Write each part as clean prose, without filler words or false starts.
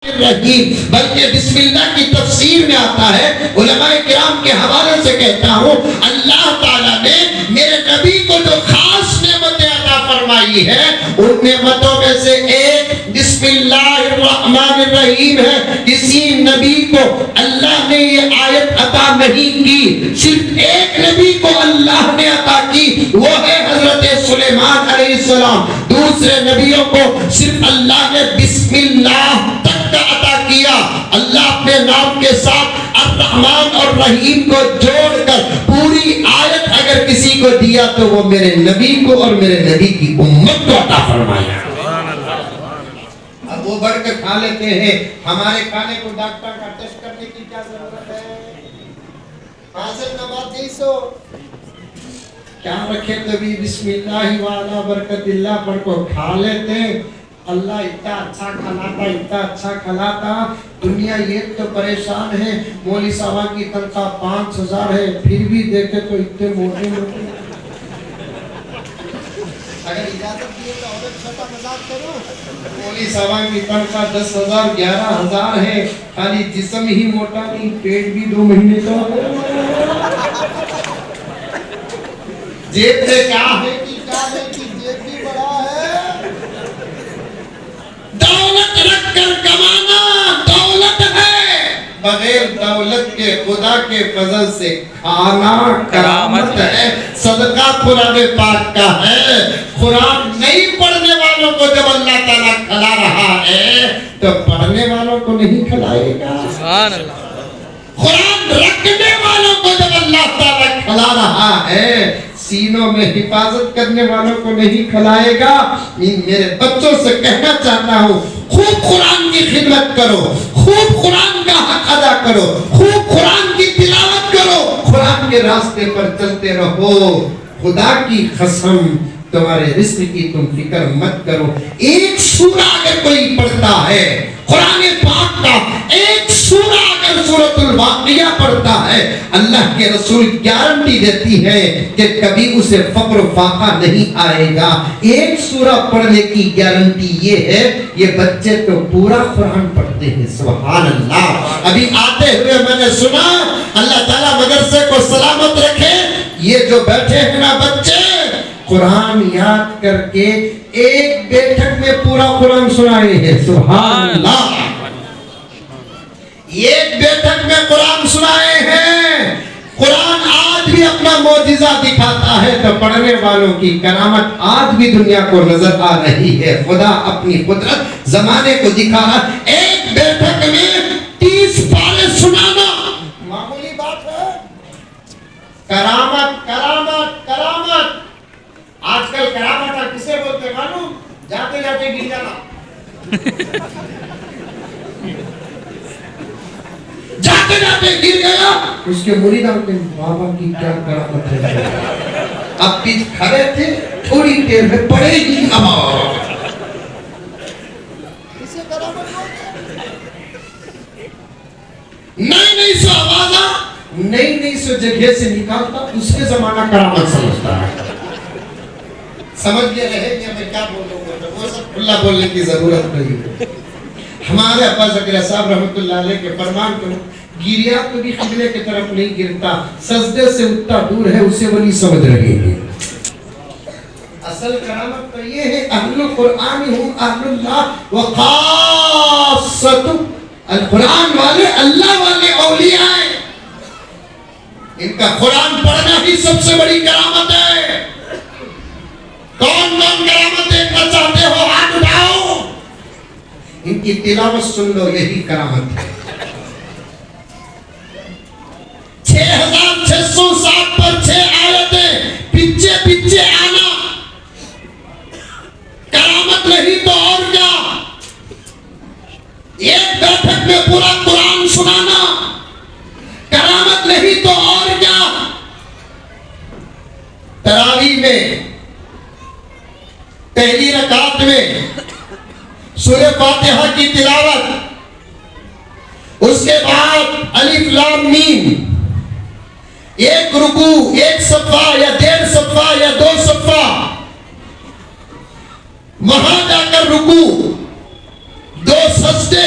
الرحیم، بلکہ بسم اللہ کی تفسیر میں آتا ہے، علماء کرام کے حوالے سے کہتا ہوں، اللہ تعالیٰ نے میرے نبی کو جو خاص نعمتیں عطا فرمائی ہے، ان نعمتوں میں سے ایک بسم اللہ الرحمن الرحیم ہے۔ کسی نبی کو اللہ نے یہ آیت عطا نہیں کی، صرف ایک نبی کو اللہ نے عطا کی، وہ ہے حضرت سلیمان علیہ السلام۔ دوسرے نبیوں کو صرف اللہ نے بسم اللہ تک کا عطا کیا۔ اللہ اپنے نام کے ساتھ الرحمن اور رحیم کو جوڑ کر پوری آیت اگر کسی کو دیا تو وہ میرے نبی کو اور میرے نبی کی امت کو عطا فرمایا۔ اب وہ بڑھ کر کھا لیتے ہیں، ہمارے کھانے کو ڈاکٹر کا ٹیسٹ کرنے کی کیا ضرورت ہے؟ حاضر نبات نہیں سو کیا رکھے تبھی بسم اللہ وعلا برکت اللہ پڑھ کو کھا لیتے ہیں۔ اللہ اتنا اچھا کھلاتا، اتنا اچھا کھلاتا، دنیا یہ تو پریشان ہے، مولوی صاحب کی تنخواہ 5000 ہے، پھر بھی دیکھے تو اتنے موٹے موٹے۔ اگر اجازت دیے تو اور چھوٹا مذاق کروں، مولوی صاحب کی تنخواہ 10,000 11,000 ہے، خالی جسم ہی موٹا نہیں، پیٹ بھی 2 مہینے کا جیب سے کیا ہے کہ جیب بھی بڑا ہے۔ دولت رکھ کر کمانا دولت ہے، بغیر دولت کے خدا کے فضل سے کھانا کرامت ہے۔ صدقہ قرآن پاک کا ہے۔ قرآن نہیں پڑھنے والوں کو جب اللہ تعالیٰ کھلا رہا ہے تو پڑھنے والوں کو نہیں کھلائے گا۔ سبحان اللہ۔ قرآن رکھنے والوں کو جب اللہ تعالیٰ کھلا رہا ہے، سینوں میں حفاظت کرنے والوں کو نہیں کھلائے گا۔ میرے بچوں سے کہنا چاہتا ہوں، خوب قرآن کی خدمت کرو، خوب قرآن کا حق ادا کرو، خوب قرآن کی تلاوت کرو، قرآن کے راستے پر چلتے رہو۔ خدا کی قسم تمہارے رزق کی تم فکر مت کرو۔ ایک سورہ اگر کوئی پڑھتا ہے قرآن پاک کا، ایک سورہ اگر سورۃ الواقعہ پڑھتا ہے، اللہ کے رسول گارنٹی دیتی ہے کہ کبھی اسے فقر و فاقہ نہیں آئے گا۔ ایک سورہ پڑھنے کی گارنٹی یہ ہے، یہ بچے تو پورا قرآن پڑھتے ہیں۔ سبحان اللہ۔ ابھی آتے ہوئے میں نے سنا، اللہ تعالیٰ مدرسے کو سلامت رکھے، یہ جو بیٹھے ہیں نا بچے، قرآن یاد کر کے ایک بیٹھک میں پورا قرآن سنائے ہیں۔ سبحان اللہ۔ ایک بیٹھک میں قرآن سنائے ہیں۔ قرآن آج بھی اپنا معجزہ دکھاتا ہے تو پڑھنے والوں کی کرامت آج بھی دنیا کو نظر آ رہی ہے۔ خدا اپنی قدرت زمانے کو دکھا رہا۔ ایک بیٹھک میں 30 پارے سنانا معمولی بات ہے۔ کرامت کرامت کرامت۔ آج کل کرامت کسے بولتے ہیں معلوم؟ جاتے جاتے گر جانا، جاتے جاتے گر گیا، اس کے مریدان کے بابا کی کیا کرامت ہے۔ اب پیچھے کھڑے تھے، تھوڑی دیر میں پڑے گی آواز، اسے کرامت بولتے ہیں۔ نئی سو آوازہ نئی سو جگہ سے نکالتا، اس کے زمانہ کرامت سمجھتا ہے۔ سمجھ گئے رہے کہ میں کیا بولوں گا، وہ سب کھلا بولنے کی ضرورت نہیں۔ ہمارے ابا زکریا صاحب رحمۃ اللہ علیہ کے فرمان کو، گریا کبھی قبلے کی طرف نہیں گرتا، سجدے سے اتنا دور ہے اسے ولی سمجھ رہے ہیں۔ اصل کرامت تو یہ ہے، اہل القرآن ہم اہل اللہ وخاصۃ، القرآن والے اللہ والے اولیاء ہیں، ان کا قرآن پڑھنا ہی سب سے بڑی کرامت ہے۔ کون کرامت دیکھنا چاہتے ہو ہاتھ اٹھاؤ، ان کی تلاوت سن لو، یہی کرامت ہے۔ 6607 پر 6 آیتیں پیچھے پیچھے آنا کرامت نہیں تو اور کیا؟ ایک بیٹھک میں پورا قرآن سنانا کرامت نہیں تو اور کیا؟ تراویح میں پہلی رکعت میں سورہ فاتحہ کی تلاوت، اس کے بعد الف لام میم، ایک رکوع، ایک صفحہ یا 1.5 صفحہ یا 2 صفحہ، وہاں جا کر رکوع، 2 سجدے،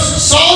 100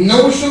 900